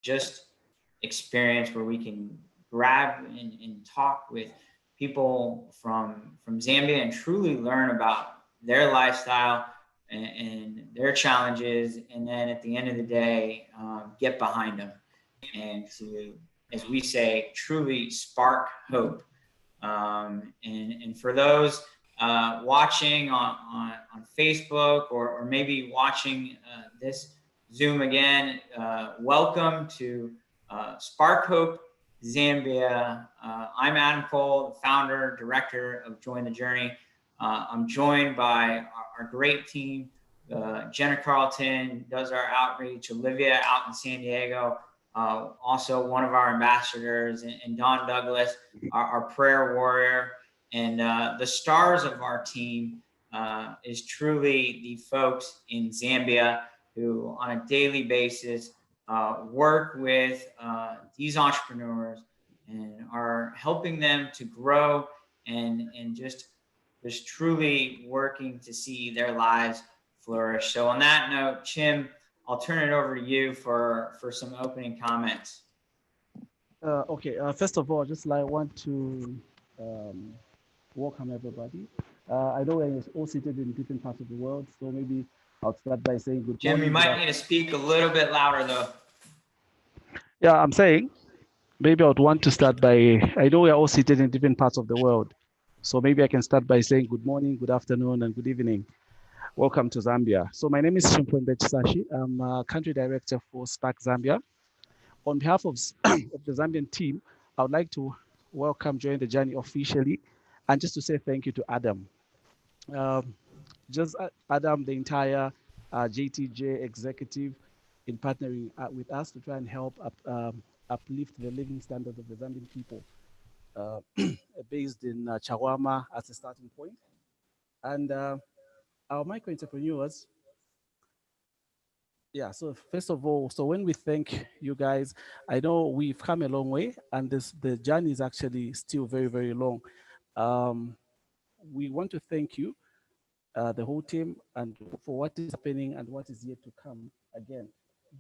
just experience where we can grab and talk with people from Zambia and truly learn about their lifestyle and their challenges, and then at the end of the day, get behind them and to, as we say, truly spark hope. And for those watching on Facebook, or maybe watching this Zoom again, welcome to Spark Hope Zambia. I'm Adam Cole, the founder, director of Join the Journey. I'm joined by our great team. Jenna Carlton does our outreach, Olivia out in San Diego, also one of our ambassadors, and Don Douglas, our prayer warrior. And the stars of our team is truly the folks in Zambia who, on a daily basis, work with these entrepreneurs and are helping them to grow and just truly working to see their lives flourish. So on that note, Chim, I'll turn it over to you for some opening comments. Okay. First of all, just like want to um, welcome everybody. I know we're all seated in different parts of the world, so maybe I'll start by saying good Jim, you morning, good might need to afternoon. speak a little bit louder though. Yeah, I'm saying maybe I would want to start by. I know we're all seated in different parts of the world, so maybe I can start by saying good morning, good afternoon, and good evening. Welcome to Zambia. So my name is Chimpwembe Chisashi. I'm country director for Spark Zambia. On behalf of, of the Zambian team, I would like to welcome Join the Journey officially, and just to say thank you to Adam. Um, just Adam, the entire JTJ executive, in partnering with us to try and help uplift the living standards of the Zambian people, uh, based in Chawama as a starting point. And our micro entrepreneurs, yeah, so first of all, so when we thank you guys, I know we've come a long way, and the journey is actually still very, very long. Um, we want to thank you, the whole team, and for what is happening and what is yet to come. Again,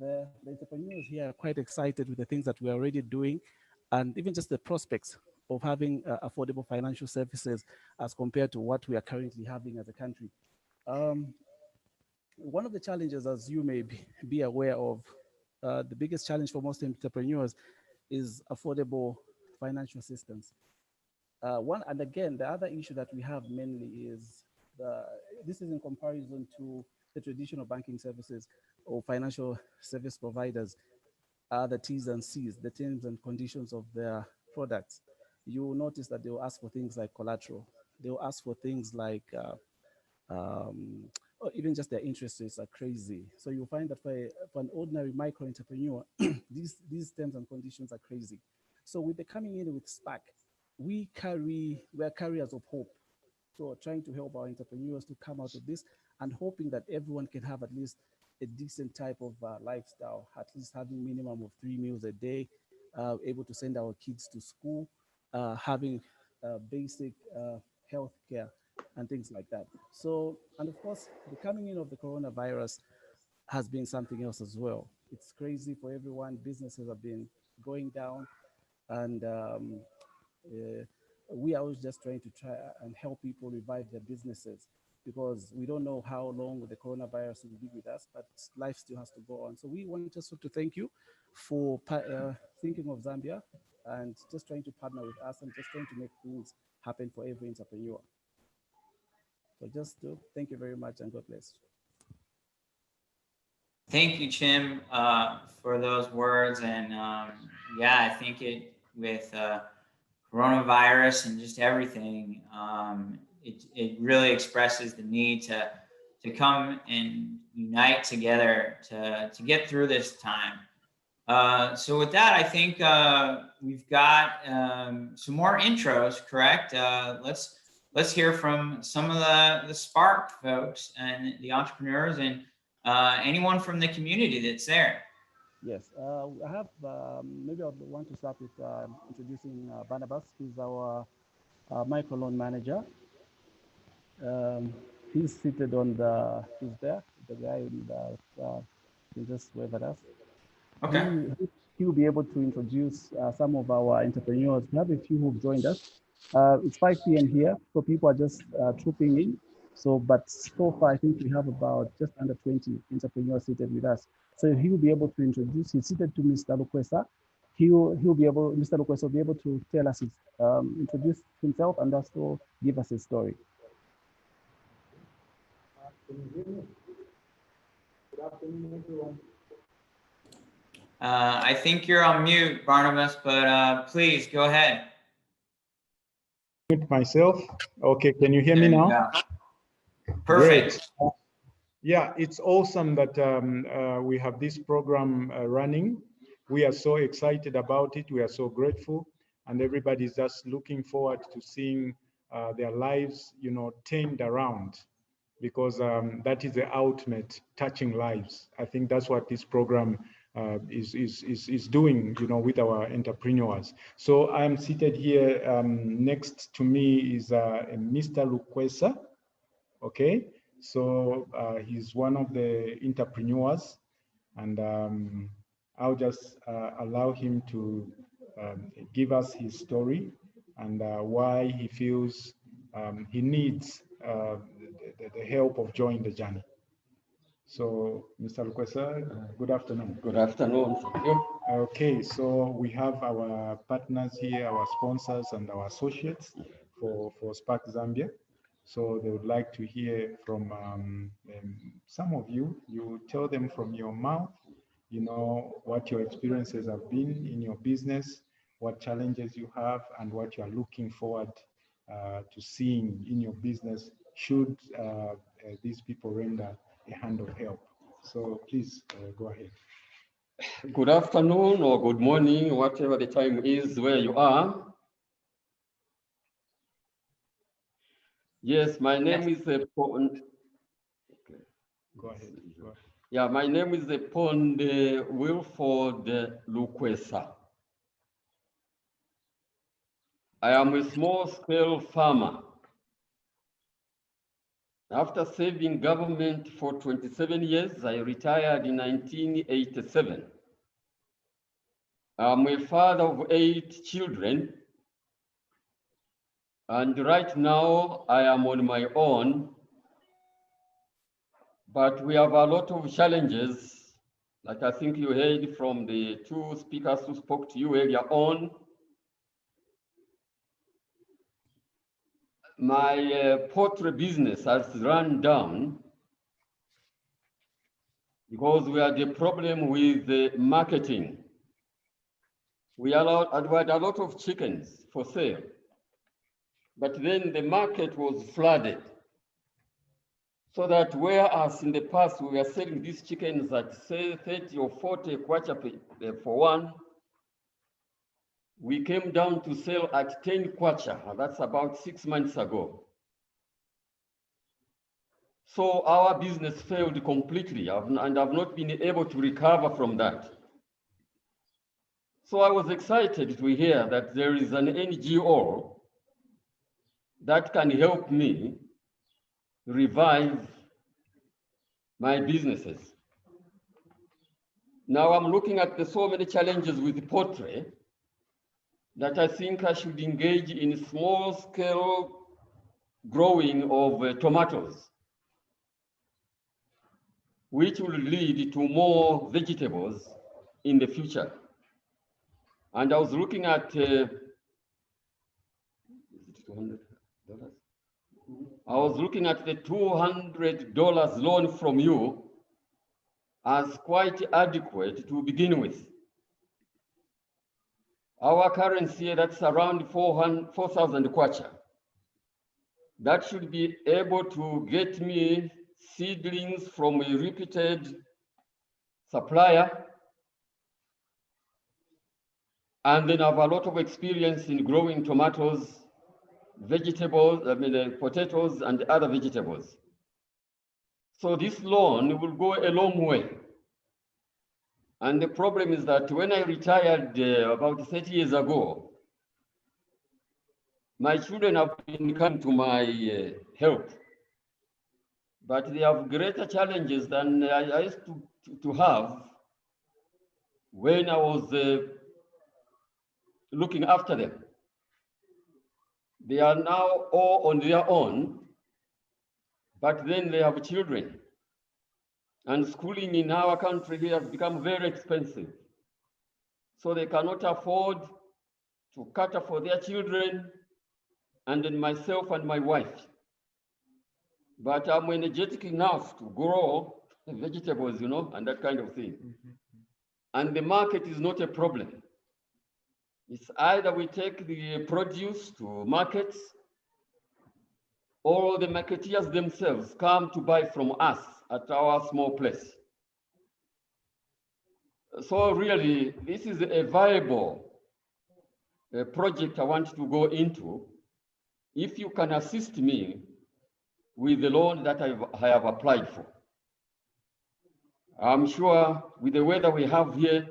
the entrepreneurs here are quite excited with the things that we're already doing, and even just the prospects of having affordable financial services as compared to what we are currently having as a country. Um, One of the challenges, as you may be aware of, the biggest challenge for most entrepreneurs is affordable financial assistance. One, and again, the other issue that we have mainly is the, this is in comparison to the traditional banking services or financial service providers, the T's and C's, the terms and conditions of their products. You will notice that they will ask for things like collateral. They will ask for things like or even just their interest rates are crazy. So you'll find that for an ordinary micro entrepreneur, these terms and conditions are crazy. So with the coming in with Spark, we are carriers of hope. So trying to help our entrepreneurs to come out of this and hoping that everyone can have at least a decent type of lifestyle, at least having minimum of 3 meals a day, able to send our kids to school, having basic health care and things like that. So, and of course, the coming in of the coronavirus has been something else as well. It's crazy for everyone. Businesses have been going down, and uh, we are always just trying to try and help people revive their businesses because we don't know how long the coronavirus will be with us, but life still has to go on. So we want just to thank you for thinking of Zambia and just trying to partner with us and just trying to make things happen for every entrepreneur. So just to thank you very much and God bless. Thank you, Chim, for those words. And yeah, I think it with coronavirus and just everything, it really expresses the need to come and unite together to get through this time. So with that, I think we've got some more intros. Correct? Let's hear from some of the Spark folks and the entrepreneurs and anyone from the community that's there. Yes, I have maybe I want to start with introducing Barnabas, who's our microloan manager. Um, he's seated on he's there, the guy in the, can just wave at us. Okay. He, he will be able to introduce some of our entrepreneurs. We have a few who've joined us. It's 5 p.m. here, so people are just trooping in. So, but so far, I think we have about just under 20 entrepreneurs seated with us. So he will be able to introduce. He's seated to Mr. Lukwesa. He'll be able, Mr. Lukwesa will be able to tell us introduce himself and also give us his story. Good afternoon, everyone. I think you're on mute, Barnabas, but please go ahead. Mute myself. Okay, can you hear me now? Perfect. Great. Yeah, it's awesome that we have this program running. We are so excited about it. We are so grateful, and everybody's just looking forward to seeing their lives, you know, turned around, because that is the ultimate, touching lives. I think that's what this program is doing, you know, with our entrepreneurs. So I'm seated here. Next to me is Mr. Lukwesa. Okay, so he's one of the entrepreneurs, and I'll just allow him to give us his story and why he feels he needs the help of joining the journey. So, Mr. Lukwesa, good afternoon. Good afternoon. Thank you. Okay, so we have our partners here, our sponsors and our associates for Spark Zambia. So they would like to hear from some of you. You tell them from your mouth, you know, what your experiences have been in your business, what challenges you have, and what you are looking forward to seeing in your business should these people render a hand of help. So please go ahead. Good afternoon or good morning, whatever the time is where you are. Yes, my name is Pond. Okay. Go ahead. Go ahead. Yeah, my name is Pond Wilford Lukwesa. I am a small-scale farmer. After serving government for 27 years, I retired in 1987. I'm a father of 8 children, and right now I am on my own, but we have a lot of challenges, like I think you heard from the 2 speakers who spoke to you earlier on. My poultry business has run down because we had a problem with the marketing. We had a lot of chickens for sale, but then the market was flooded. So that whereas in the past we were selling these chickens at say 30 or 40 kwacha for one, we came down to sell at 10 kwacha. That's about 6 months ago. So our business failed completely, and I've not been able to recover from that. So I was excited to hear that there is an NGO that can help me revive my businesses. Now I'm looking at so many challenges with poultry that I think I should engage in small-scale growing of tomatoes, which will lead to more vegetables in the future. And I was looking at, is it $200? I was looking at the $200 loan from you as quite adequate to begin with. Our currency, that's around 4,000 kwacha. That should be able to get me seedlings from a reputed supplier, and then have a lot of experience in growing tomatoes, vegetables, potatoes and other vegetables. So this loan will go a long way. And the problem is that when I retired about 30 years ago, my children have been coming to my help, but they have greater challenges than I used to have. when I was looking after them. They are now all on their own, but then they have children. And schooling in our country here has become very expensive. So they cannot afford to cater for their children, and then myself and my wife. But I'm energetic enough to grow vegetables, you know, and that kind of thing. And the market is not a problem. It's either we take the produce to markets, or the marketeers themselves come to buy from us at our small place. So really, this is a viable project I want to go into. If you can assist me with the loan that I have applied for. I'm sure with the weather we have here,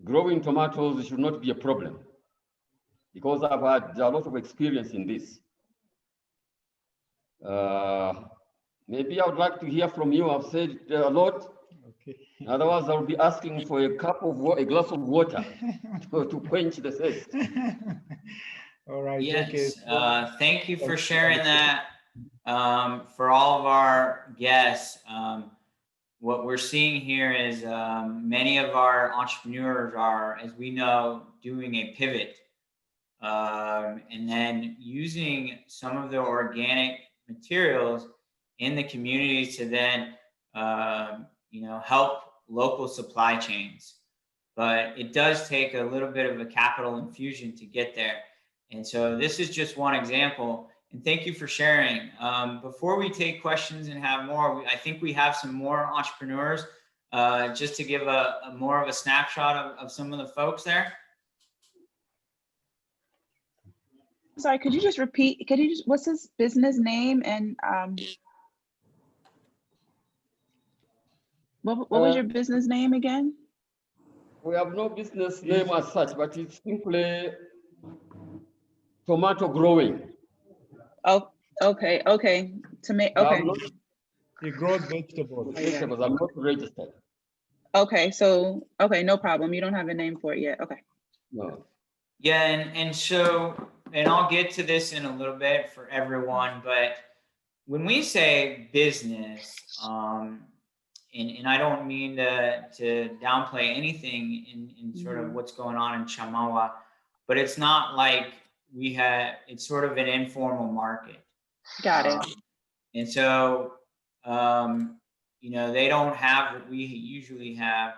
growing tomatoes should not be a problem, because I've had a lot of experience in this. Maybe I would like to hear from you. I've said a lot. Okay. Otherwise, I'll be asking for a glass of water to quench the thirst. All right. Yes. Okay. Thank you for sharing that. For all of our guests, what we're seeing here is many of our entrepreneurs are, as we know, doing a pivot, and then using some of the organic materials in the communities to then help local supply chains. But it does take a little bit of a capital infusion to get there. And so this is just one example. And thank you for sharing. Before we take questions and have more, I think we have some more entrepreneurs, just to give a more of a snapshot of some of the folks there. Sorry, could you just repeat? What's his business name, and what was your business name again? We have no business name as such, but it's simply tomato growing. Oh, okay. Okay. Okay. He grows vegetables. Vegetables. I'm not registered. Okay. So, okay, no problem. You don't have a name for it yet. Okay. No. Yeah, and so, and I'll get to this in a little bit for everyone, but when we say business, and I don't mean to downplay anything in sort of what's going on in Chamawa, but it's not like it's sort of an informal market. Got it. And so, they don't have what we usually have,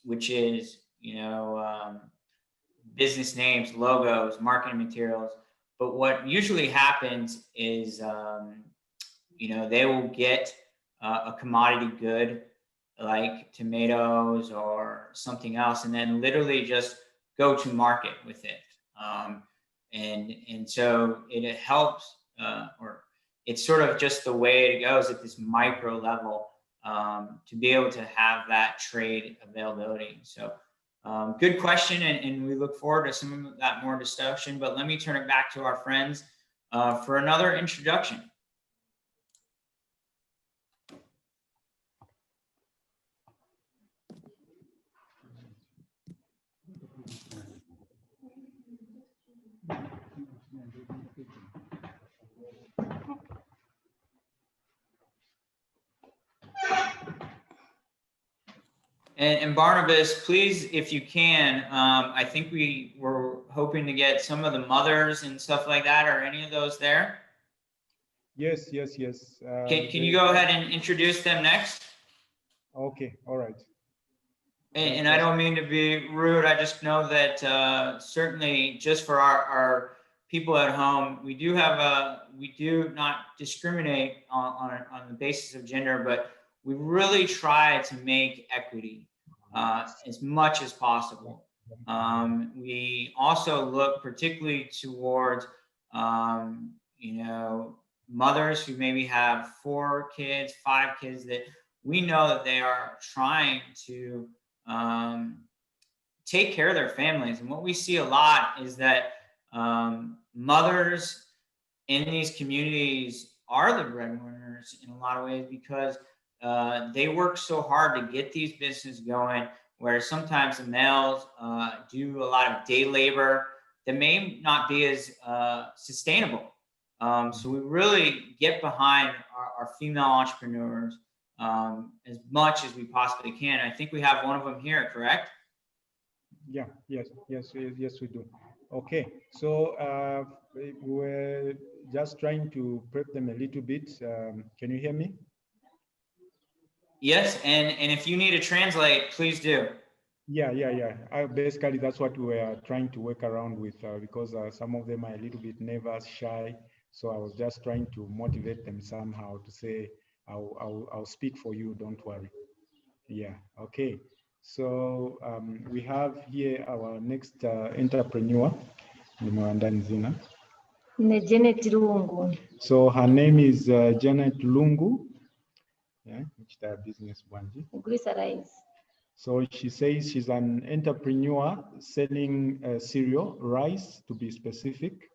which is, business names, logos, marketing materials. But what usually happens is, they will get a commodity good like tomatoes or something else, and then literally just go to market with it. And so it helps, or it's sort of just the way it goes at this micro level, to be able to have that trade availability. So good question, and we look forward to some of that more discussion, but let me turn it back to our friends for another introduction. And Barnabas, please, if you can, I think we were hoping to get some of the mothers and stuff like that. Are any of those there? Yes. Can you go ahead and introduce them next? Okay, all right. And I don't mean to be rude. I just know that certainly just for our people at home, we do not discriminate on the basis of gender, but we really try to make equity as much as possible. We also look particularly towards, mothers who maybe have 4 kids, 5 kids, that we know that they are trying to take care of their families. And what we see a lot is that mothers in these communities are the breadwinners in a lot of ways, because they work so hard to get these businesses going, where sometimes the males do a lot of day labor that may not be as sustainable. So we really get behind our female entrepreneurs as much as we possibly can. I think we have one of them here, correct? Yeah, yes, we do. Okay, so we're just trying to prep them a little bit. Can you hear me? Yes, and if you need to translate, please do. Yeah. Basically, that's what we are trying to work around with because some of them are a little bit nervous, shy. So I was just trying to motivate them somehow to say, I'll speak for you, don't worry. Yeah, okay. So we have here our next entrepreneur. Janet Lungu. So her name is Janet Lungu. Yeah, which business Bwanji. Greece Rice. So she says she's an entrepreneur selling cereal, rice to be specific.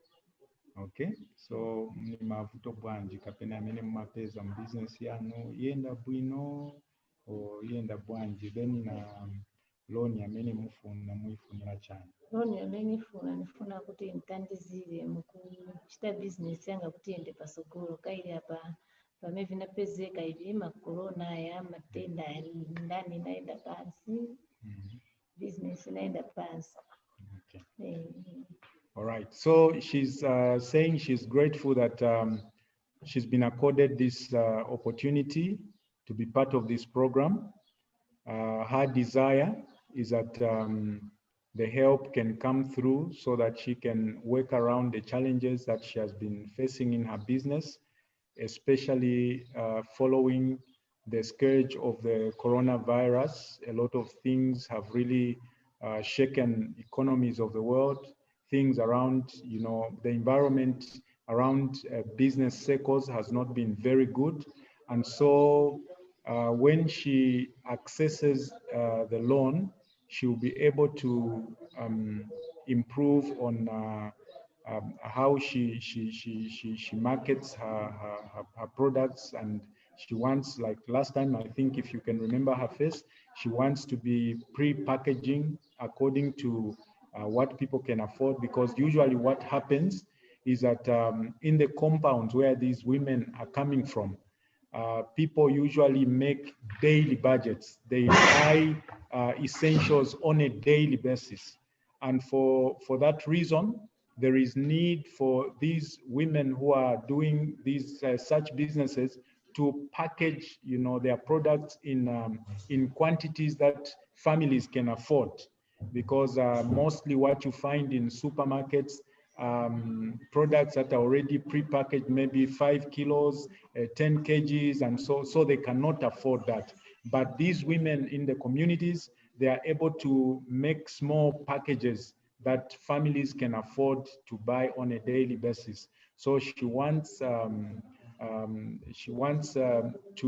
Okay, so ni mavuto bwanji kapena amene mumapeza mu business yanu yenda bwino o yenda bwanji then na loan amene muifunira chani. Loan amene nifuna kuti ntandizire mu kuchita business yanga kuti ende pasogolo kaili apa pamene napezeka hivi makorona ya matenda ndani naenda pansi. Business naenda pansi. Okay. All right. So she's saying she's grateful that she's been accorded this opportunity to be part of this program. Her desire is that the help can come through so that she can work around the challenges that she has been facing in her business, especially following the scourge of the coronavirus. A lot of things have really shaken economies of the world. Things around, the environment around business circles has not been very good. And so when she accesses the loan, she will be able to improve on how she markets her products. And she wants, like last time, I think if you can remember her face, she wants to be pre-packaging according to what people can afford, because usually what happens is that in the compounds where these women are coming from, people usually make daily budgets. They buy essentials on a daily basis. And for that reason, there is need for these women who are doing these such businesses to package, their products in quantities that families can afford. Because mostly what you find in supermarkets, products that are already pre-packaged, maybe 5 kilos, 10 kgs, and so they cannot afford that. But these women in the communities, they are able to make small packages that families can afford to buy on a daily basis. So she wants to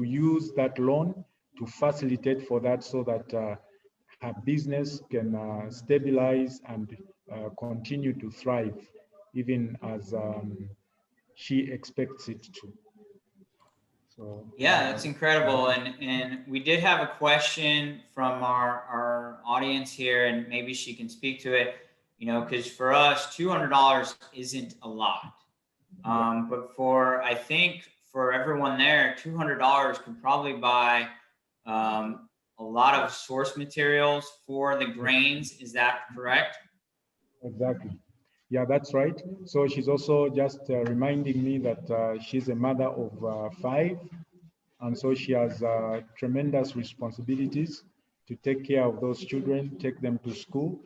use that loan to facilitate for that, so that her business can stabilize and continue to thrive, even as she expects it to. So yeah, that's incredible. And we did have a question from our audience here, and maybe she can speak to it, because for us, $200 isn't a lot. But I think for everyone there, $200 can probably buy a lot of source materials for the grains. Is that correct? Exactly. Yeah, that's right. So she's also just reminding me that she's a mother of 5. And so she has tremendous responsibilities to take care of those children, take them to school,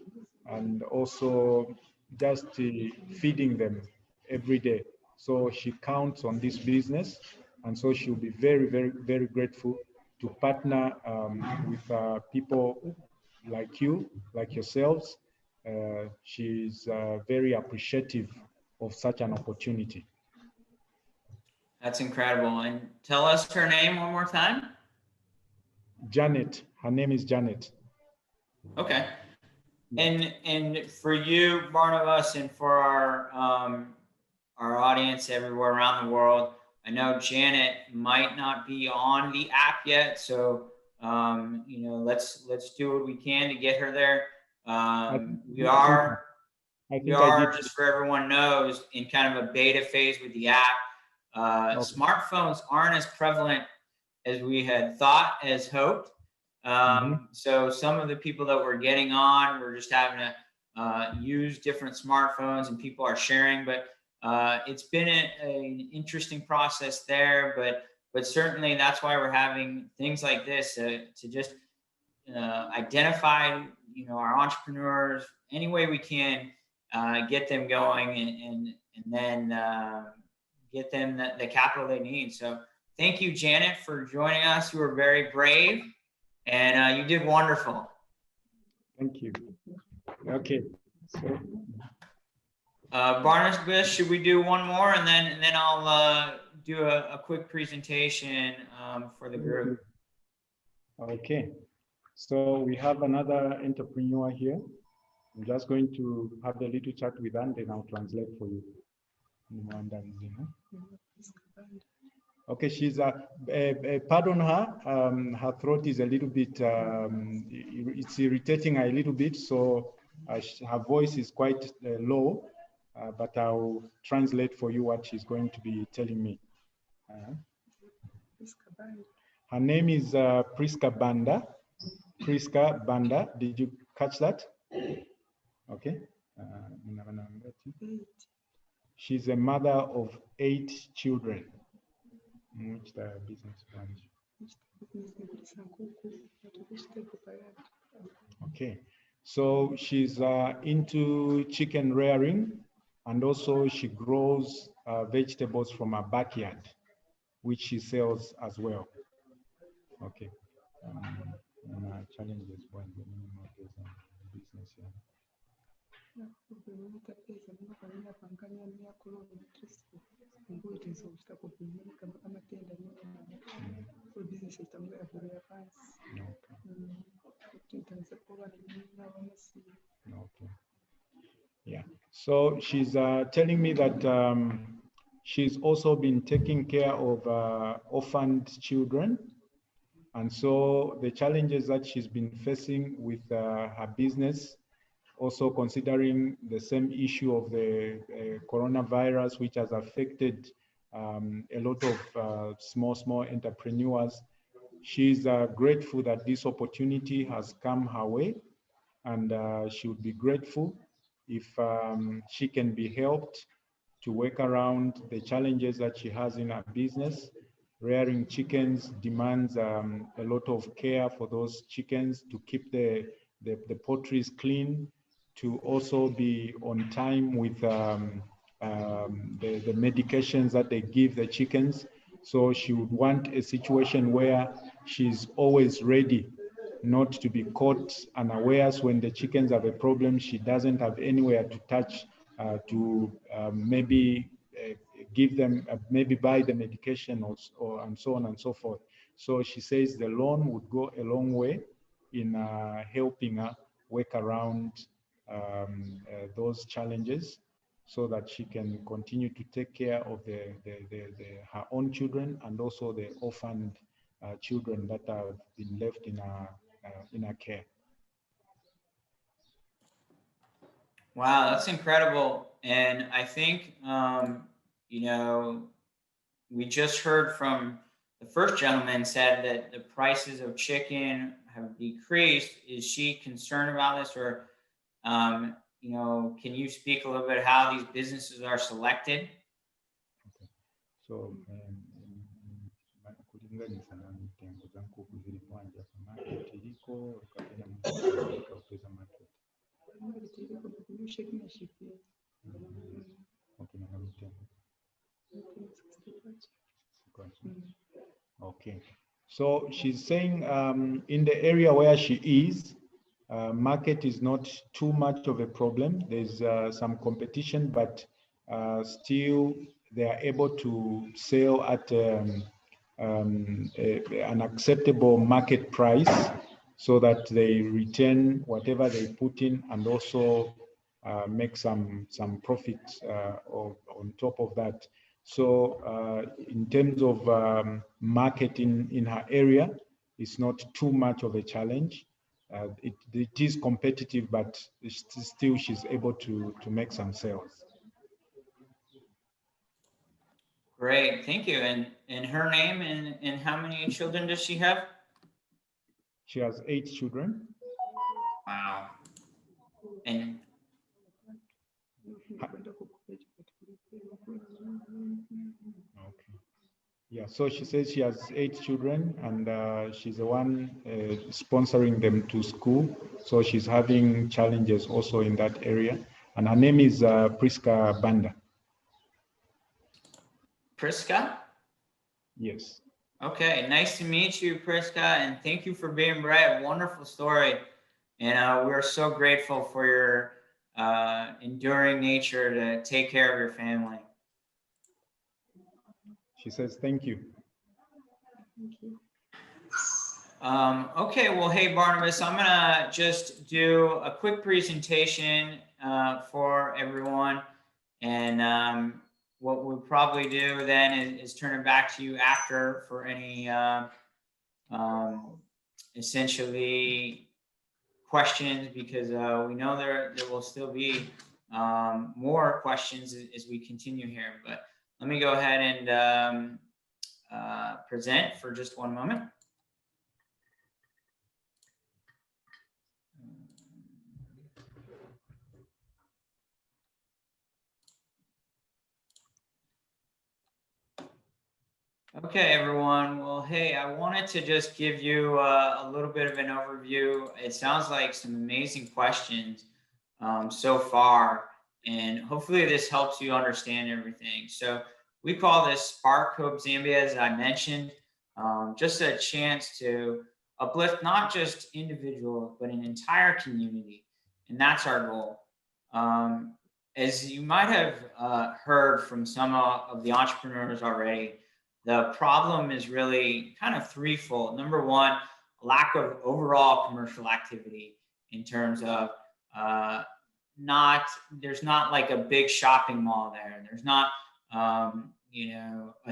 and also just feeding them every day. So she counts on this business. And so she'll be very, very, very grateful to partner with people like you, like yourselves. She's very appreciative of such an opportunity. That's incredible. And tell us her name one more time. Janet. Her name is Janet. Okay. And for you, Barnabas, and for our audience everywhere around the world, I know Janet might not be on the app yet, so let's do what we can to get her there. We are just for everyone knows in kind of a beta phase with the app. Okay. Smartphones aren't as prevalent as we had thought, as hoped. So some of the people that we're getting on, we're just having to use different smartphones, and people are sharing, but it's been an interesting process there, but certainly that's why we're having things like this to just identify our entrepreneurs any way we can, get them going, and then get them the capital they need. So thank you, Janet, for joining us. You were very brave, and you did wonderful. Thank you. Okay. So, Barnabas, should we do one more, and then I'll do a quick presentation for the group. Okay. So we have another entrepreneur here. I'm just going to have a little chat with her, and then I'll translate for you. Okay, she's pardon her. Her throat is a little bit, it's irritating her a little bit, so her voice is quite low, but I'll translate for you what she's going to be telling me. Her name is Priska Banda. Priska Banda, did you catch that? Okay. She's a mother of 8 children. Which the business branch? Okay, so she's into chicken rearing, and also she grows vegetables from her backyard, which she sells as well. Okay. Challenges when the business. Okay. Yeah. So she's telling me that she's also been taking care of orphaned children. And so the challenges that she's been facing with her business, also considering the same issue of the coronavirus, which has affected a lot of small entrepreneurs. She's grateful that this opportunity has come her way, and she would be grateful if she can be helped to work around the challenges that she has in her business. Rearing chickens demands a lot of care for those chickens, to keep the poultries clean, to also be on time with the medications that they give the chickens. So she would want a situation where she's always ready, not to be caught unawares when the chickens have a problem. She doesn't have anywhere to touch to maybe give them, maybe buy the medication or and so on and so forth. So she says the loan would go a long way in helping her work around those challenges, so that she can continue to take care of her own children, and also the orphaned children that have been left in her care. Wow, that's incredible. And I think, we just heard from the first gentleman said that the prices of chicken have decreased. Is she concerned about this, or, can you speak a little bit how these businesses are selected? Okay. So, okay. So she's saying in the area where she is, market is not too much of a problem. There's some competition, but still they are able to sell at an acceptable market price, so that they retain whatever they put in, and also make some profit on top of that. So in terms of marketing in her area, it's not too much of a challenge. It is competitive, but still she's able to make some sales. Great, thank you. And her name and how many children does she have? She has 8 children. Wow. And okay. Yeah, so she says she has 8 children, and she's the one sponsoring them to school. So she's having challenges also in that area. And her name is Priska Banda. Priska? Yes. Okay, nice to meet you, Priska, and thank you for being brave. Wonderful story. And we're so grateful for your enduring nature to take care of your family. She says, thank you. Thank you. Okay, well, hey, Barnabas, I'm gonna just do a quick presentation for everyone. And what we'll probably do then is turn it back to you after for any essentially questions, because we know there will still be more questions as we continue here. But let me go ahead and present for just one moment. Okay, everyone. Well, hey, I wanted to just give you a little bit of an overview. It sounds like some amazing questions so far, and hopefully this helps you understand everything. So we call this Spark Hope Zambia, as I mentioned, just a chance to uplift not just individuals, but an entire community. And that's our goal. As you might have heard from some of the entrepreneurs already, the problem is really kind of threefold. Number one, lack of overall commercial activity in terms of there's not like a big shopping mall there. There's not, a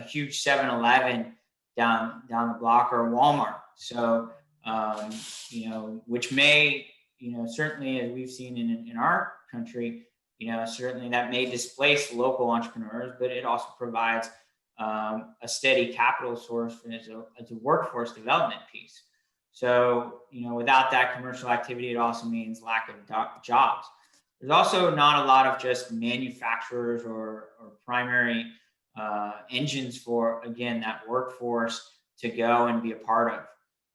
huge 7-Eleven down the block or a Walmart. So, which may, certainly as we've seen in our country, certainly that may displace local entrepreneurs, but it also provides a steady capital source as a workforce development piece. So, without that commercial activity, it also means lack of jobs. There's also not a lot of just manufacturers or primary engines for, again, that workforce to go and be a part of.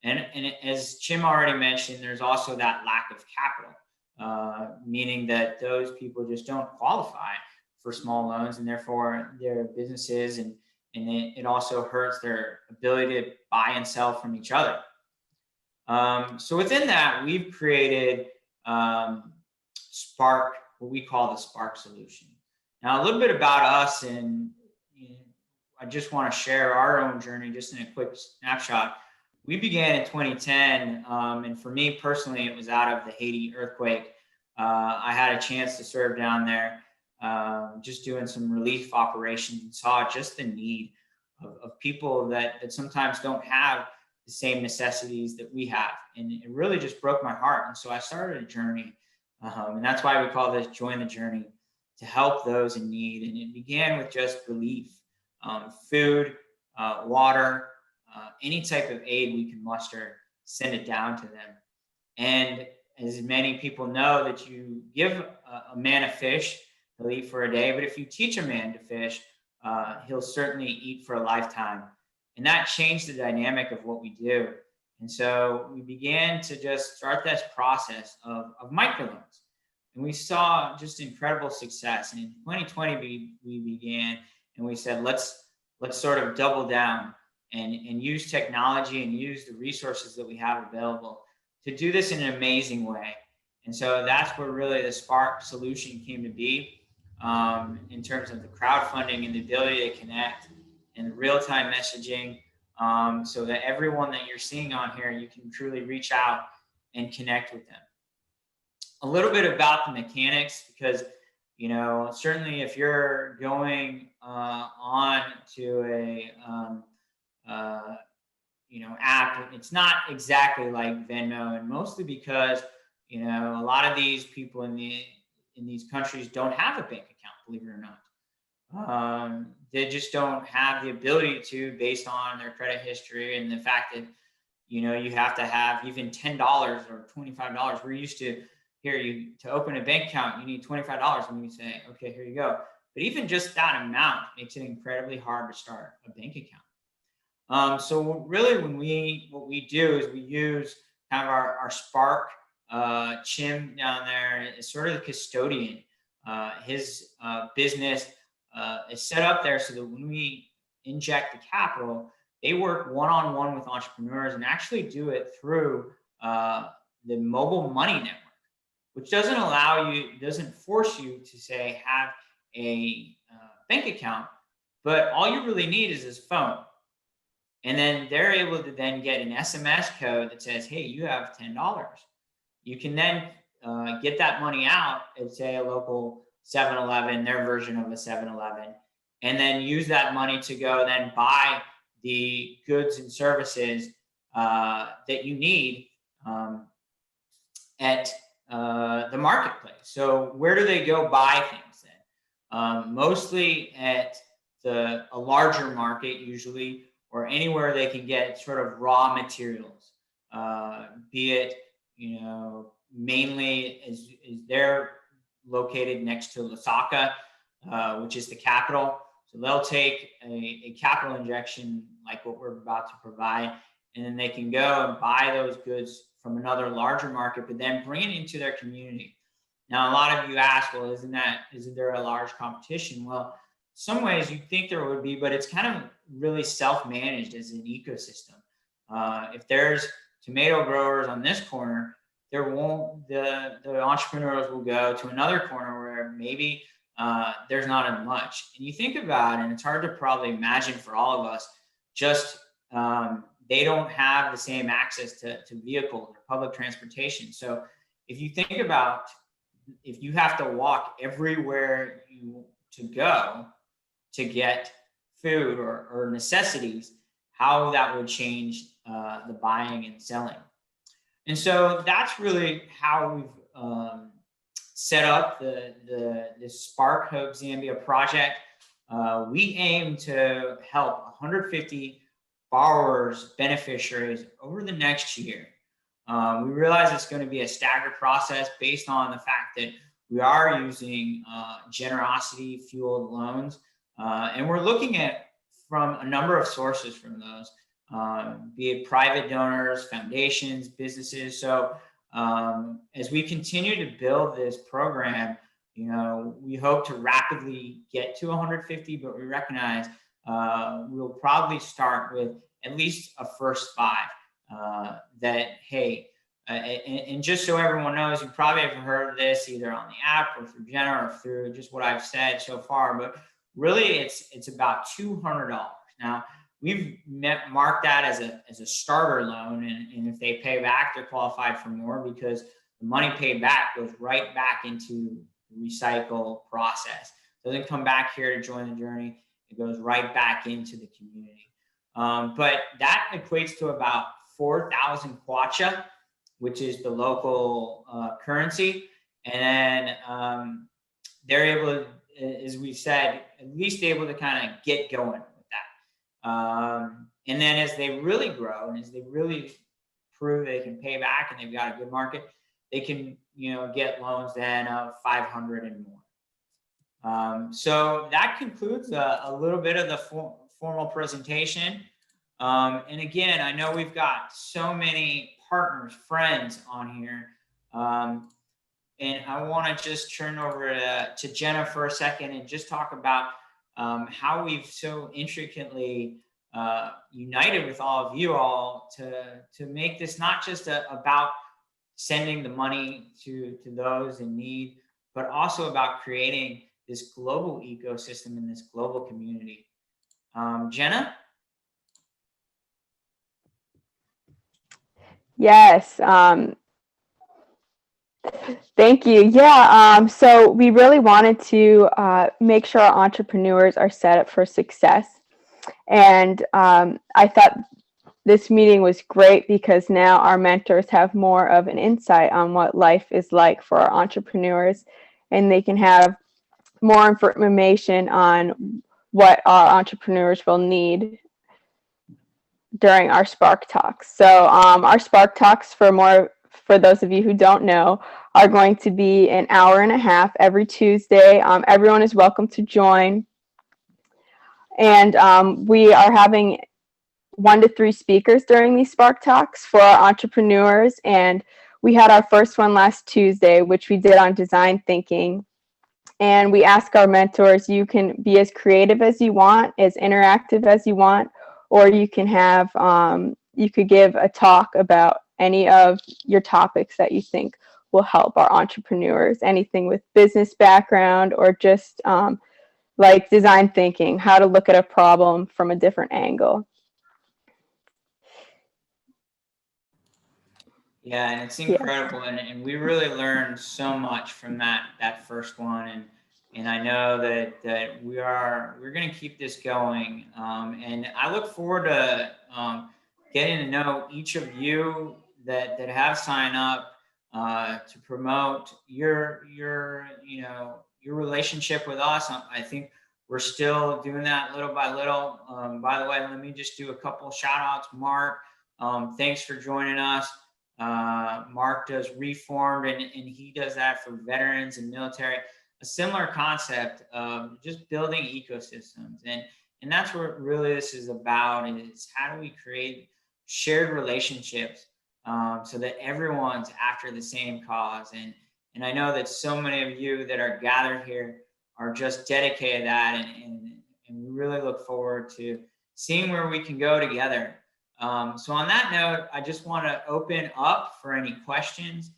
And as Chim already mentioned, there's also that lack of capital, meaning that those people just don't qualify for small loans, and therefore their businesses and it also hurts their ability to buy and sell from each other. So within that, we've created Spark, what we call the Spark solution. Now, a little bit about us, and I just want to share our own journey just in a quick snapshot. We began in 2010, and for me personally, it was out of the Haiti earthquake. I had a chance to serve down there, just doing some relief operations, and saw just the need of people that sometimes don't have the same necessities that we have. And it really just broke my heart. And so I started a journey, and that's why we call this Join the Journey, to help those in need. And it began with just relief, food, water, any type of aid we can muster, send it down to them. And as many people know, that you give a man a fish, he'll eat for a day, but if you teach a man to fish, he'll certainly eat for a lifetime. And that changed the dynamic of what we do. And so we began to just start this process of microloans. And we saw just incredible success. And in 2020, we began, and we said, let's sort of double down and use technology and use the resources that we have available to do this in an amazing way. And so that's where really the Spark solution came to be, in terms of the crowdfunding and the ability to connect and the real-time messaging, so that everyone that you're seeing on here, you can truly reach out and connect with them. A little bit about the mechanics, because You know, certainly if you're going on to a you know, app, it's not exactly like Venmo, and mostly because, you know, a lot of these people in these countries don't have a bank account, believe it or not. They just don't have the ability to, based on their credit history and the fact that, you know, you have to have even $10 or $25. We're used to here, to open a bank account, you need $25, and we say, okay, here you go. But even just that amount makes it incredibly hard to start a bank account. So really, what we do is we use kind of our Spark Chim down there is sort of the custodian. His business is set up there so that when we inject the capital, they work one-on-one with entrepreneurs and actually do it through the mobile money network, which doesn't force you to say have a bank account, but all you really need is this phone. And then they're able to then get an SMS code that says, hey, you have $10. You can then get that money out at, say, a local 7-Eleven, their version of a 7-Eleven, and then use that money to go then buy the goods and services that you need at the marketplace. So where do they go buy things then? Mostly at a larger market, usually, or anywhere they can get sort of raw materials, be it, you know, mainly is they're located next to Lusaka, which is the capital. So they'll take a capital injection like what we're about to provide, and then they can go and buy those goods from another larger market, but then bring it into their community. Now, a lot of you ask, well, isn't there a large competition? Well, some ways you'd think there would be, but it's kind of really self-managed as an ecosystem. If there's tomato growers on this corner, the entrepreneurs will go to another corner where maybe there's not as much. And you think about it, and it's hard to probably imagine for all of us, just they don't have the same access to vehicles or public transportation. So if you think about, if you have to walk everywhere to go to get food or necessities, how that would change the buying and selling. And so that's really how we've set up the Spark Hope Zambia project. We aim to help 150 borrowers, beneficiaries over the next year. We realize it's going to be a staggered process based on the fact that we are using generosity fueled loans. And we're looking at from a number of sources from those, be it private donors, foundations, businesses. So as we continue to build this program, you know, we hope to rapidly get to 150, but we recognize we'll probably start with at least a first 5 that, hey, and just so everyone knows, you probably have heard this either on the app or through Jenna or through just what I've said so far, but really it's about $200. Now, we've marked that as a starter loan, and if they pay back, they're qualified for more because the money paid back goes right back into the recycle process. It doesn't come back here to join the journey. It goes right back into the community. But that equates to about 4,000 kwacha, which is the local currency. And then they're able to, as we said, at least able to kind of get going with that. And then as they really grow and as they really prove they can pay back and they've got a good market, they can, you know, get loans then of 500 and more. So that concludes a little bit of the formal presentation. And again, I know we've got so many partners, friends on here. And I want to just turn over to Jenna for a second and just talk about how we've so intricately united with all of you all to make this not just about sending the money to those in need, but also about creating this global ecosystem and this global community. Jenna? Yes. Thank you. Yeah, so we really wanted to make sure our entrepreneurs are set up for success. And I thought this meeting was great because now our mentors have more of an insight on what life is like for our entrepreneurs, and they can have more information on what our entrepreneurs will need during our Spark Talks. So our Spark Talks, for those of you who don't know, are going to be an hour and a half every Tuesday. Everyone is welcome to join. And we are having 1 to 3 speakers during these Spark Talks for our entrepreneurs. And we had our first one last Tuesday, which we did on design thinking. And we ask our mentors, you can be as creative as you want, as interactive as you want, or you can have, you could give a talk about any of your topics that you think will help our entrepreneurs, anything with business background or just like design thinking, how to look at a problem from a different angle. Yeah, and it's incredible, and we really learned so much from that first one, and I know that we're going to keep this going, and I look forward to getting to know each of you that have signed up to promote your your relationship with us. I think we're still doing that little by little. By the way, let me just do a couple of shout outs. Mark, thanks for joining us. Mark does Reformed, and he does that for veterans and military. A similar concept of just building ecosystems, and that's what really this is about. Is how do we create shared relationships so that everyone's after the same cause. And I know that so many of you that are gathered here are just dedicated to that, and we really look forward to seeing where we can go together. So on that note, I just want to open up for any questions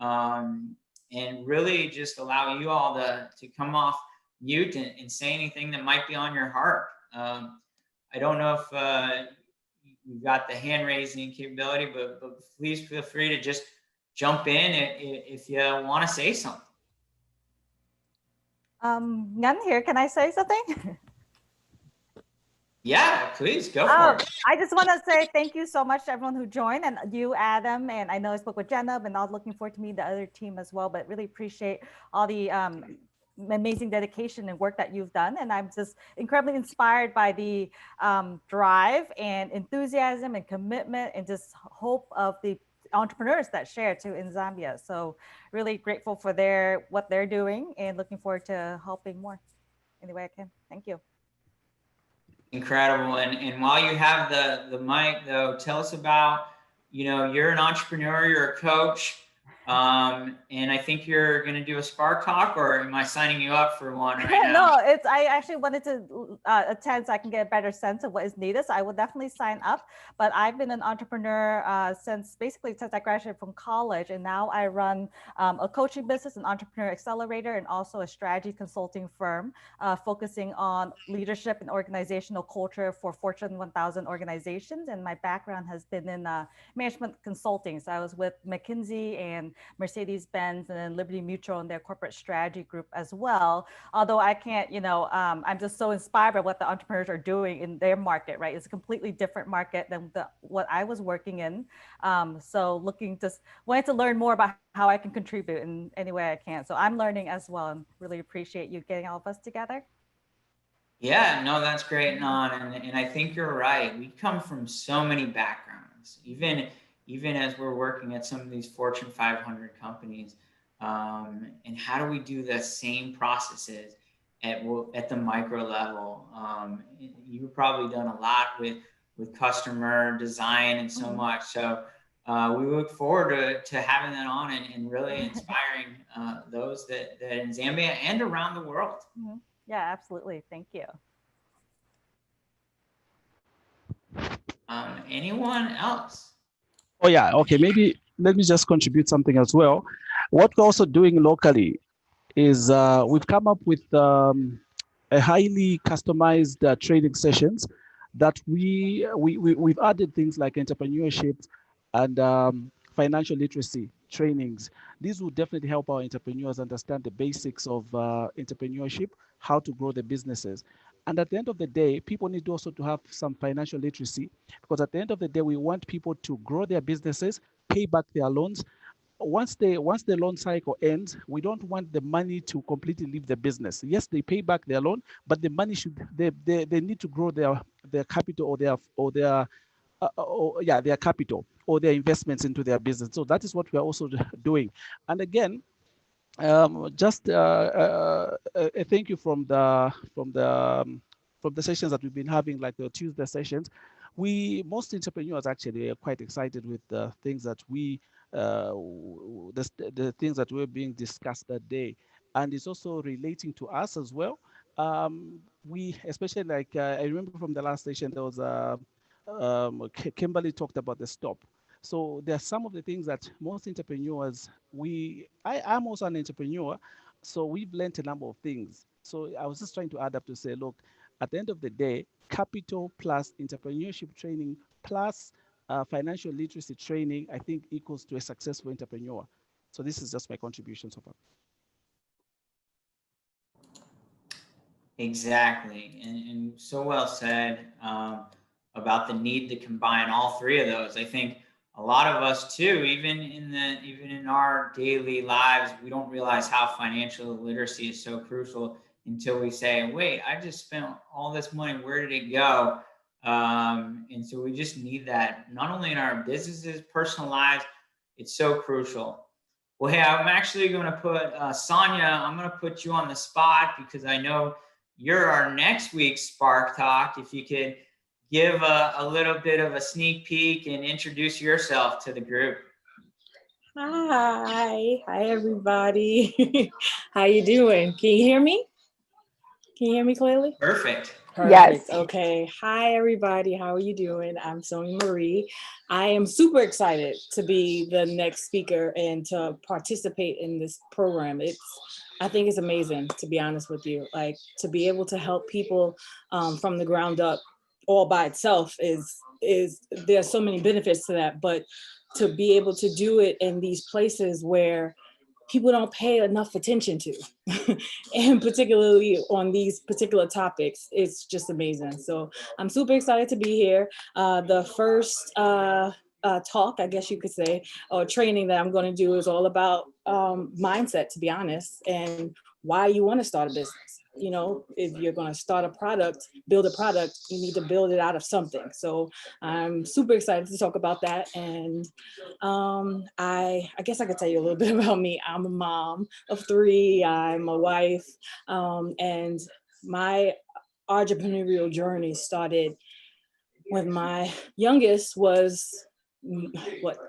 and really just allow you all to come off mute and say anything that might be on your heart. I don't know if you've got the hand raising capability, but please feel free to just jump in if you want to say something. Ngan here, can I say something? Yeah, please go for it. I just want to say thank you so much to everyone who joined, and you, Adam, and I know I spoke with Jenna, and I was looking forward to meeting the other team as well, but really appreciate all the amazing dedication and work that you've done. And I'm just incredibly inspired by the drive and enthusiasm and commitment and just hope of the entrepreneurs that share too in Zambia. So really grateful for what they're doing and looking forward to helping more any way I can. Thank you. Incredible. And while you have the mic though, tell us about, you're an entrepreneur, you're a coach, and I think you're going to do a Spark Talk, or am I signing you up for one right now? No, I actually wanted to attend so I can get a better sense of what is needed. So I will definitely sign up. But I've been an entrepreneur since I graduated from college, and now I run a coaching business, an entrepreneur accelerator, and also a strategy consulting firm focusing on leadership and organizational culture for Fortune 1000 organizations. And my background has been in management consulting. So I was with McKinsey and Mercedes-Benz and then Liberty Mutual and their corporate strategy group as well. Although I can't, I'm just so inspired by what the entrepreneurs are doing in their market, right? It's a completely different market than what I was working in. So wanted to learn more about how I can contribute in any way I can. So I'm learning as well, and really appreciate you getting all of us together. Yeah, no, that's great, Nan. And I think you're right. We come from so many backgrounds, even as we're working at some of these Fortune 500 companies. And how do we do the same processes at the micro level? You've probably done a lot with customer design and so much. So we look forward to having that on and really inspiring those that in Zambia and around the world. Mm-hmm. Yeah, absolutely. Thank you. Anyone else? Oh yeah, okay, maybe let me just contribute something as well. What we're also doing locally is we've come up with a highly customized training sessions that we've added things like entrepreneurship and financial literacy trainings. These will definitely help our entrepreneurs understand the basics of entrepreneurship, how to grow their businesses. And at the end of the day, people need also to have some financial literacy, because at the end of the day, we want people to grow their businesses, pay back their loans. Once the loan cycle ends, we don't want the money to completely leave the business. Yes, they pay back their loan, but the money should they need to grow their capital or their capital or their investments into their business. So that is what we are also doing. And again, just a thank you from the sessions that we've been having, like the Tuesday sessions. Most entrepreneurs actually are quite excited with the things that the things that were being discussed that day, and it's also relating to us as well. We especially like I remember from the last session there was Kimberly talked about the stop. So there are some of the things that most entrepreneurs, I am also an entrepreneur, so we've learned a number of things. So I was just trying to add up to say, look, at the end of the day, capital plus entrepreneurship training plus financial literacy training, I think equals to a successful entrepreneur. So this is just my contribution so far. Exactly, and so well said about the need to combine all three of those. I think a lot of us too, even in our daily lives, we don't realize how financial literacy is so crucial until we say, "Wait, I just spent all this money. Where did it go?" And so we just need that not only in our businesses, personal lives. It's so crucial. Well, hey, I'm actually going to put Sonia. I'm going to put you on the spot because I know you're our next week's Spark Talk. If you could give a little bit of a sneak peek and introduce yourself to the group. Hi everybody. How you doing? Can you hear me? Can you hear me clearly? Perfect. Perfect. Yes. Okay. Hi everybody. How are you doing? I'm Sonia Marie. I am super excited to be the next speaker and to participate in this program. I think it's amazing, to be honest with you. Like, to be able to help people from the ground up all by itself is there's so many benefits to that, but to be able to do it in these places where people don't pay enough attention to, and particularly on these particular topics, it's just amazing. So I'm super excited to be here. The first talk, I guess you could say, or training that I'm going to do is all about mindset, to be honest, and why you want to start a business. You know, if you're going to start a product, build a product, you need to build it out of something. So I'm super excited to talk about that. And I guess I could tell you a little bit about me. I'm a mom of 3. I'm a wife, and my entrepreneurial journey started when my youngest was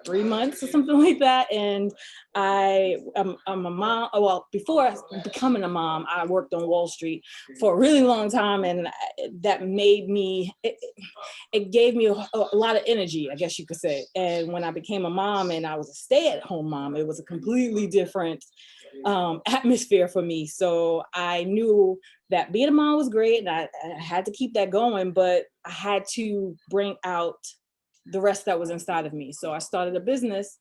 3 months or something like that. And I'm a mom. Well, before becoming a mom, I worked on Wall Street for a really long time, and that made me, it gave me a lot of energy, I guess you could say. And when I became a mom and I was a stay-at-home mom, it was a completely different atmosphere for me. So I knew that being a mom was great, and I had to keep that going, but I had to bring out the rest that was inside of me. So I started a business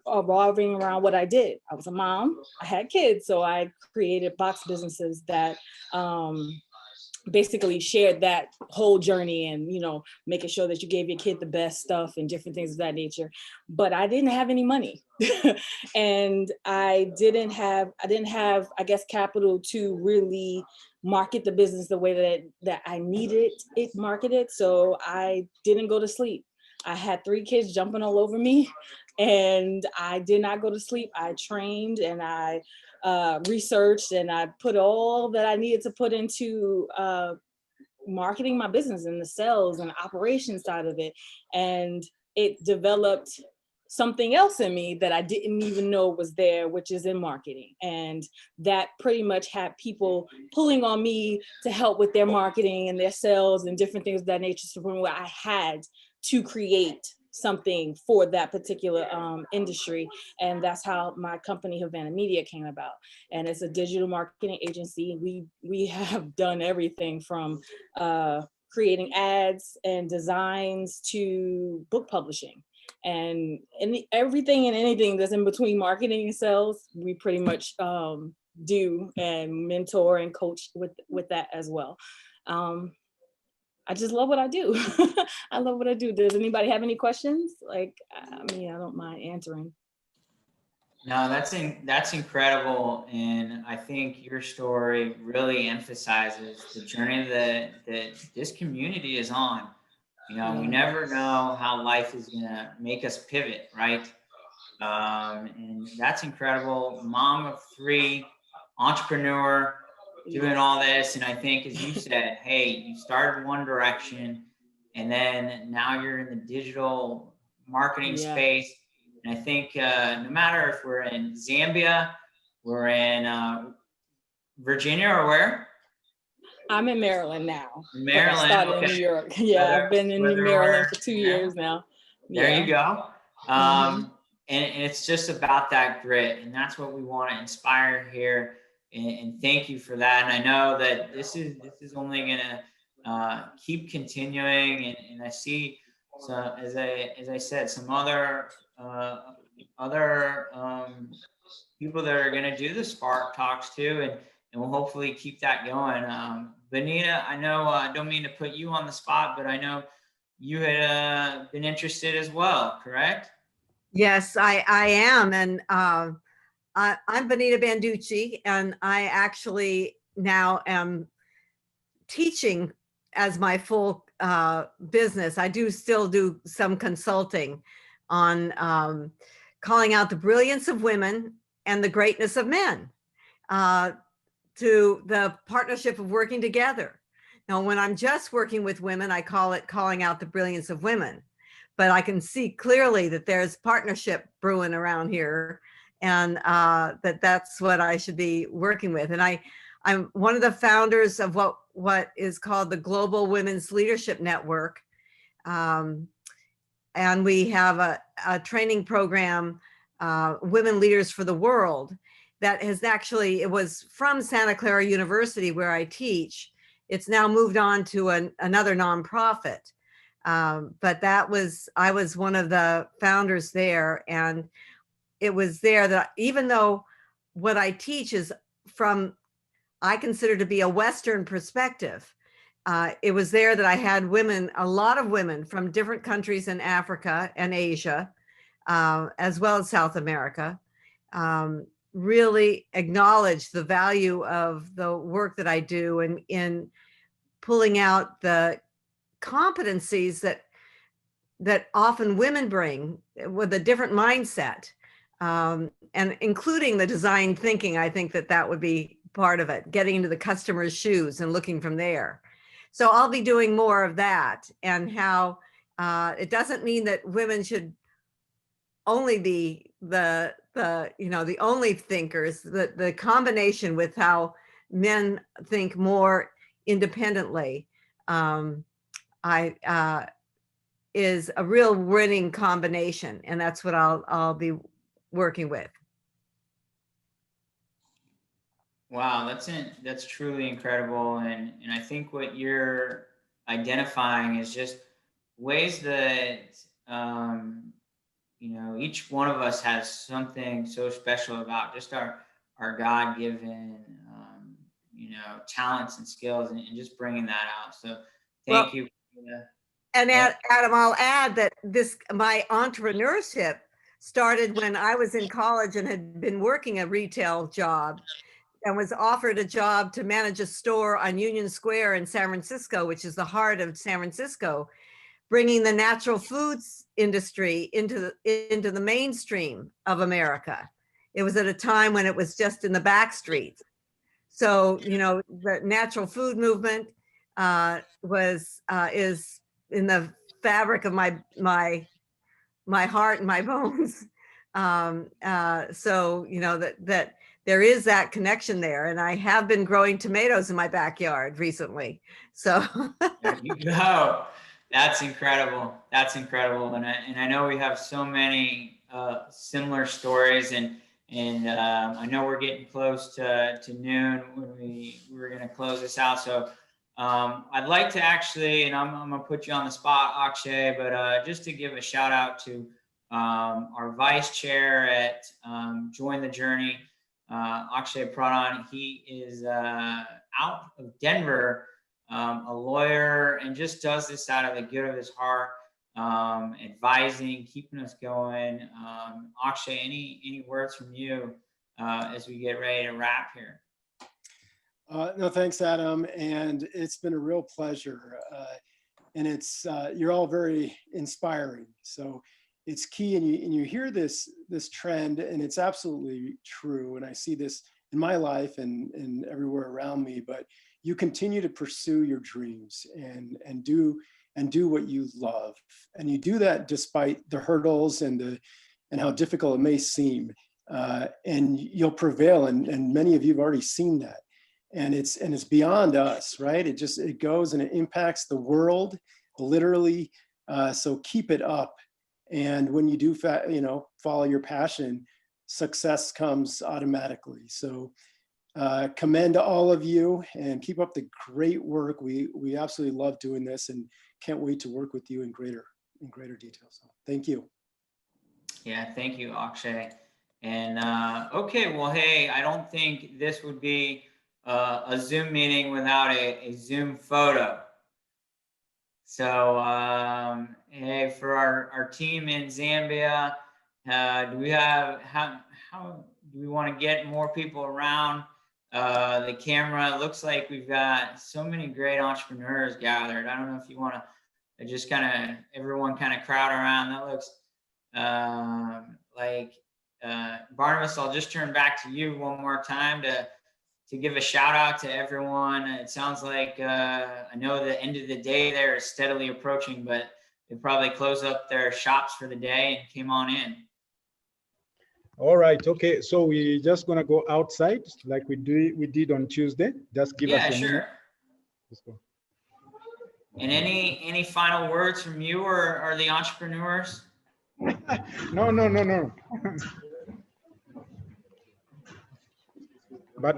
revolving around what I did. I was a mom, I had kids, so I created box businesses that basically shared that whole journey, and, you know, making sure that you gave your kid the best stuff and different things of that nature. But I didn't have any money. And I didn't have, I guess, capital to really market the business the way that I needed it marketed. So I didn't go to sleep. I had 3 kids jumping all over me, and I did not go to sleep. I trained and I researched, and I put all that I needed to put into marketing my business and the sales and operations side of it. And it developed something else in me that I didn't even know was there, which is in marketing. And that pretty much had people pulling on me to help with their marketing and their sales and different things of that nature. So from where I had to create something for that particular industry. And that's how my company, Havana Media, came about. And it's a digital marketing agency. We have done everything from creating ads and designs to book publishing. and everything and anything that's in between marketing and sales, we pretty much do and mentor and coach with that as well. I just love what I do. I love what I do. Does anybody have any questions? Like, I mean, I don't mind answering. No, that's incredible, and I think your story really emphasizes the journey that this community is on. You know, we never know how life is gonna make us pivot, right? And that's incredible. Mom of 3, entrepreneur, doing all this, and I think, as you said, hey, you started one direction, and then now you're in the digital marketing space. And I think no matter if we're in Zambia, we're in Virginia, or where? I'm in Maryland now. Maryland. I started in New York. Yeah, I've been in Maryland for 2 years now. There you go. And it's just about that grit, and that's what we want to inspire here. And thank you for that. And I know that this is only going to keep continuing. And I see, so as I said, some other people that are going to do the Spark Talks too, and we'll hopefully keep that going. Benita, I know I don't mean to put you on the spot, but I know you had been interested as well, correct? Yes, I am. And I'm Benita Banducci, and I actually now am teaching as my full business. I still do some consulting on calling out the brilliance of women and the greatness of men, to the partnership of working together. Now, when I'm just working with women, I call it calling out the brilliance of women. But I can see clearly that there's partnership brewing around here, and that's what I should be working with. And I'm one of the founders of what is called the Global Women's Leadership Network. And we have a training program, Women Leaders for the World, that has actually, it was from Santa Clara University where I teach. It's now moved on to another nonprofit. But I was one of the founders there, and it was there that even though what I teach is from, I consider to be a Western perspective, it was there that I had women, a lot of women from different countries in Africa and Asia, as well as South America, really acknowledge the value of the work that I do in pulling out the competencies that often women bring with a different mindset, and including the design thinking. I think that would be part of it, getting into the customer's shoes and looking from there. So I'll be doing more of that, and how it doesn't mean that women should only be the only thinkers. The combination with how men think more independently is a real winning combination, and that's what I'll be working with. Wow, that's truly incredible, and I think what you're identifying is just ways that each one of us has something so special about just our God-given talents and skills, and just bringing that out. So thank you. And Adam, I'll add that my entrepreneurship started when I was in college and had been working a retail job, and was offered a job to manage a store on Union Square in San Francisco, which is the heart of San Francisco, bringing the natural foods industry into the mainstream of America. It was at a time when it was just in the back streets. So, the natural food movement is in the fabric of my heart and my bones. So, that there is that connection there. And I have been growing tomatoes in my backyard recently. So there you go. That's incredible. That's incredible. And I know we have so many similar stories, and I know we're getting close to noon when we're going to close this out. So I'd like to actually, and I'm going to put you on the spot, Akshay, but just to give a shout out to our vice chair at Join the Journey, Akshay Pradhan. He is out of Denver, a lawyer, and just does this out of the good of his heart, advising, keeping us going. Akshay, any words from you as we get ready to wrap here? No, thanks, Adam. And it's been a real pleasure. And it's, you're all very inspiring. So it's key, and you hear this trend, and it's absolutely true. And I see this in my life and everywhere around me, but you continue to pursue your dreams and do what you love. And you do that despite the hurdles and how difficult it may seem. And you'll prevail. And many of you have already seen that. And it's beyond us, right? It goes and it impacts the world, literally. So keep it up. And when you do, follow your passion, success comes automatically. So commend all of you and keep up the great work. We absolutely love doing this and can't wait to work with you in greater detail. So thank you. Yeah, thank you, Akshay. And okay, well, hey, I don't think this would be a Zoom meeting without a Zoom photo. So, hey, for our team in Zambia, do we have, how do we want to get more people around the camera? It looks like we've got so many great entrepreneurs gathered. I don't know if you want to just kind of, everyone kind of crowd around. That looks like, Barnabas, I'll just turn back to you one more time to give a shout out to everyone. It sounds like, I know the end of the day there is steadily approaching, but they probably closed up their shops for the day and came on in. All right, okay, so we're just gonna go outside like we did on Tuesday. Just give us a minute. Let's go. And any final words from you or the entrepreneurs? No. But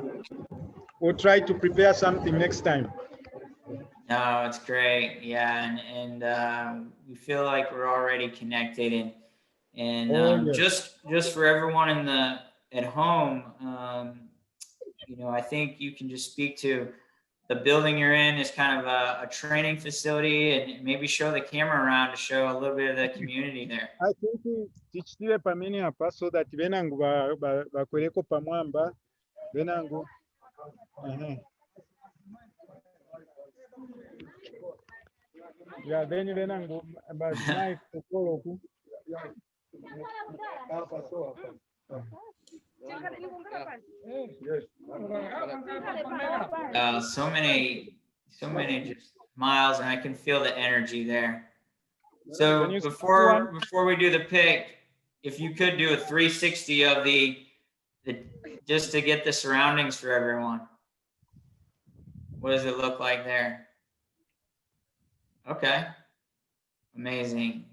we'll try to prepare something next time. No, it's great. Yeah, and we feel like we're already connected, and yes. just for everyone at home, I think you can just speak to the building you're in is kind of a training facility, and maybe show the camera around to show a little bit of the community there. I think tichitire pamene apa so that venangu bakwereko pamwamba venangu. Yeah, then venangu but nice kokoloku. So many just smiles, and I can feel the energy there. So before we do the pick, if you could do a 360 of the just to get the surroundings for everyone. What does it look like there? Okay, amazing.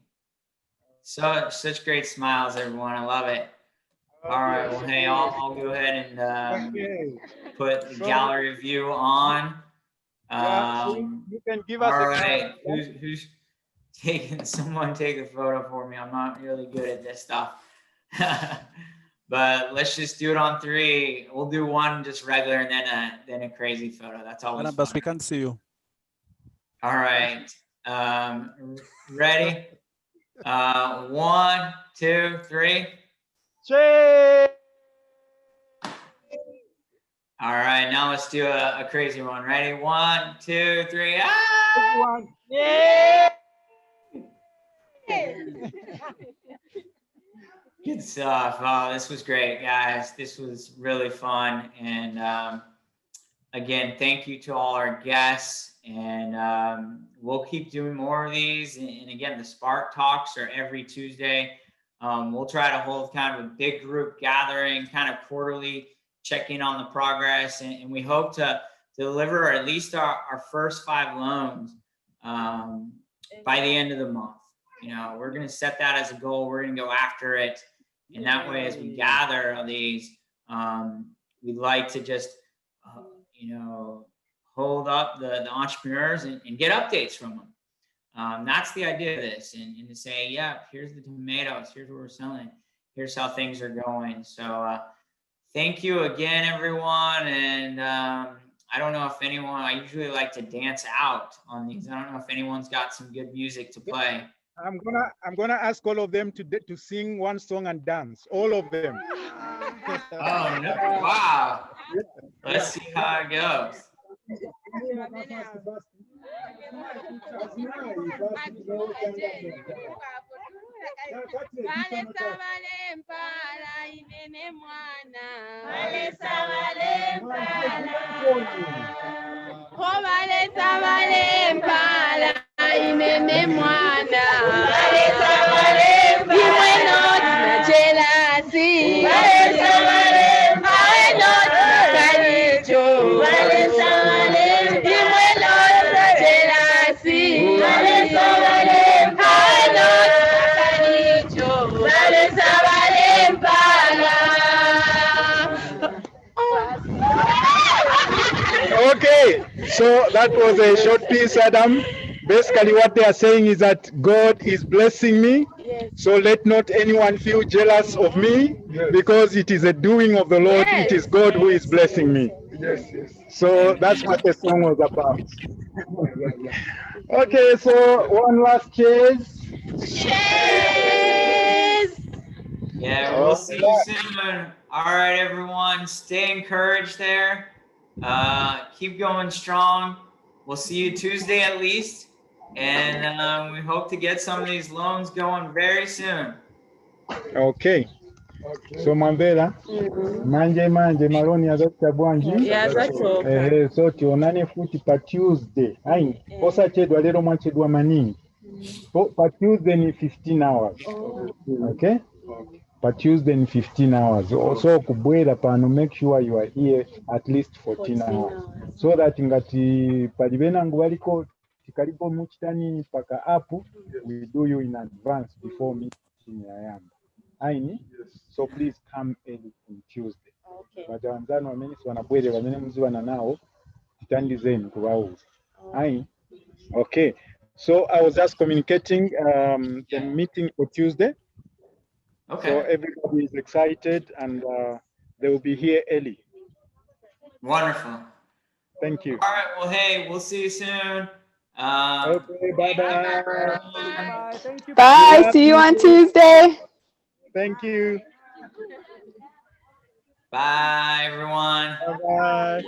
So such great smiles, everyone. I love it. All right, well, hey, I'll go ahead and put the gallery view on. So you can give us all right, who's taking, someone take a photo for me. I'm not really good at this stuff. But let's just do it on 3. We'll do one just regular and then a crazy photo. That's always fun. We can see you. All right. Ready? 1, 2, 3. Cheers! All right, now let's do a crazy one. Ready? 1, 2, 3. Ah! Yeah! Good stuff. Oh, this was great, guys. This was really fun. And again, thank you to all our guests. And we'll keep doing more of these. And again, the Spark Talks are every Tuesday. We'll try to hold kind of a big group gathering, kind of quarterly, check in on the progress. And we hope to deliver at least our first 5 loans by the end of the month. We're going to set that as a goal. We're going to go after it. And that way, as we gather these, we'd like to just, hold up the entrepreneurs and get updates from them. That's the idea of this, and to say, yeah, here's the tomatoes, here's what we're selling, here's how things are going. So thank you again, everyone. And I don't know if anyone, I usually like to dance out on these. I don't know if anyone's got some good music to play. I'm gonna ask all of them to sing one song and dance, all of them. Oh no! Wow. Let's see how it goes. Okay, so that was a short piece, Adam. Basically, what they are saying is that God is blessing me. So let not anyone feel jealous of me, because it is a doing of the Lord. It is God who is blessing me. So that's what the song was about. Okay, so one last cheers. Yeah, we'll see you soon. All right, everyone, stay encouraged there. Keep going strong. We'll see you Tuesday at least. And we hope to get some of these loans going very soon. Okay. So Mandela, manje maloni azatta bwanji. So tionane futi pa Tuesday. Ayi, osa chedwa lero mwachedwa maningi. Pa Tuesday ni 15 hours. Okay? Pa Tuesday ni 15 hours. So kubwera pano, make sure you are here at least 14 hours. So that ngati palibena ngubaliko tikalipo muchitani paka apu, we do you in advance before meeting yayamba. Aini? So please come early on Tuesday. Bajanzano wameni wanabwere wamene mziwana nao titandi zenu kubauza. Aini? Okay. So I was just communicating the meeting for Tuesday. Okay. So everybody is excited, and they will be here early. Wonderful. Thank you. All right. Well, hey, we'll see you soon. Okay, bye-bye. Thank you. Bye. See you on Tuesday. Thank you. Bye, everyone. Bye-bye.